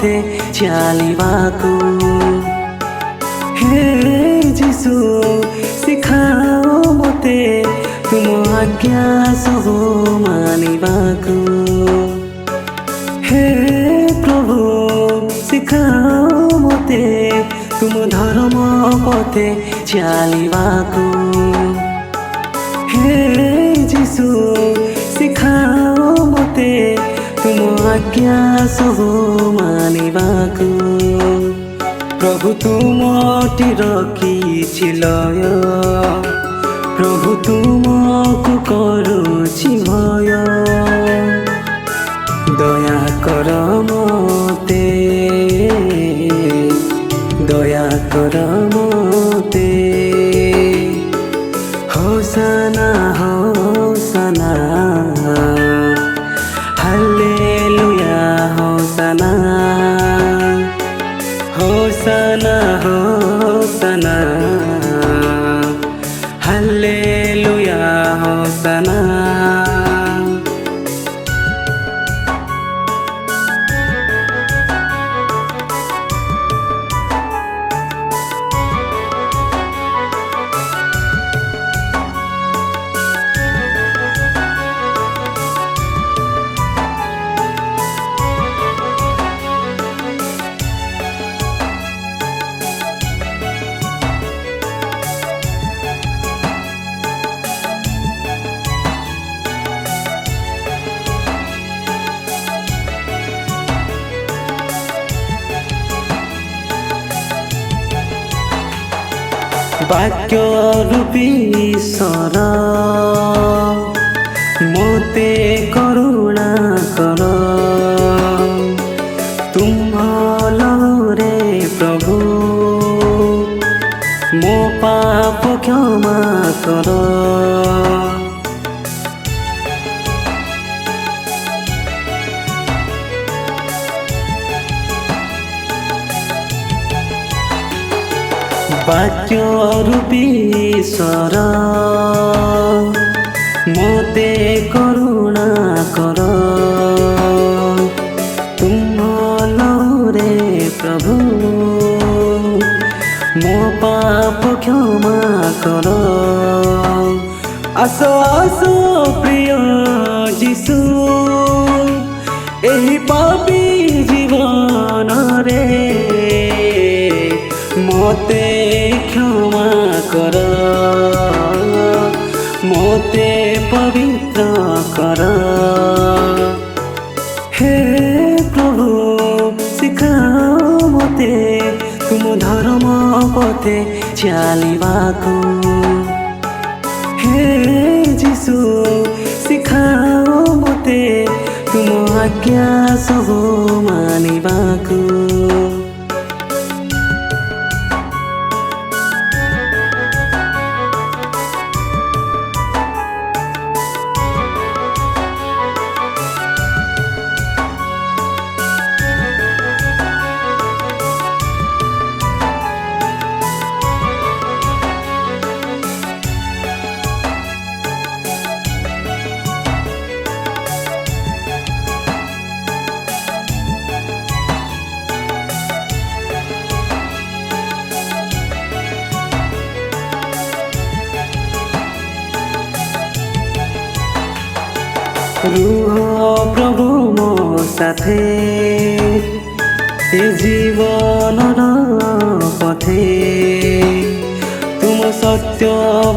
पथे चलिबाकू। हे जीशु सिखाओ मते तुम आज्ञा सब मानिबाकू। हे प्रभु सिखाओ मते तुम धर्म पथे चलिबाकू। हे जीशु सिखाओ मते तुम आज्ञा सब मानिबाकू। प्रभु तुमटी रखिछि लय, प्रभु तुमको करुछि भय। दया कर मते, दया कर मते। होसाना होसाना हालेलुया होसाना। होसाना होसाना हालेलुया होसाना। वाक्य रूपी ईश्वर मोते करुणा कर। तुम भलरे प्रभु मो पाप क्षमा कर। वाक्य रूपी ईश्वर मोते करुणा कर। तुम भलरे प्रभु मो पाप क्षमा कर। आस आस प्रिय जीशु एही पापी जीवन रे मोते क्षमा कर, मोते पवित्र कर। हे प्रभु सिखाओ मते तुम धर्म पथे चलिबाकू। हे जीशु सिखाओ मते तुम आज्ञा सब मानिबाकू। रुह प्रभु मो साथे ए जीवन पथे। तुम सत्य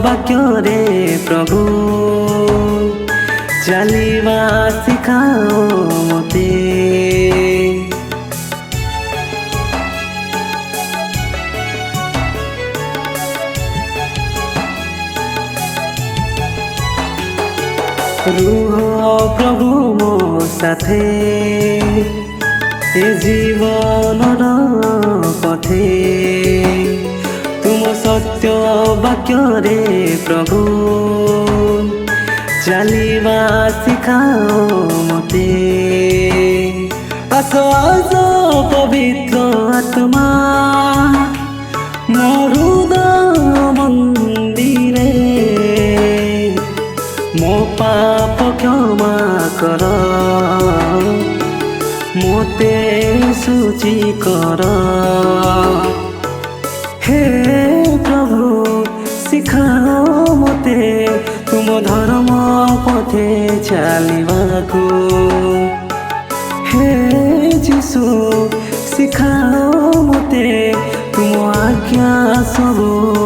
वाक्य रे प्रभु चलिबा सिखाओ मते। रुह प्रभु मो साथे ए जीवन पथे। तुम सत्य वाक्य रे प्रभु चलिबा सिखाओ मते। आस आस पवित्र आत्मा मोर हृदय मंदिरे मो पाप क्षमा कर। मोते ସୂଚି କର। ହେ ପ୍ରଭୁ ଶିଖାଅ ମୋତେ ତୁମ ଧର୍ମ ପଥେ ଚାଲିବାକୁ। ହେ ଯୀଶୁ ଶିଖାଅ ମୋତେ ତୁମ ଆଜ୍ଞା ସବୁ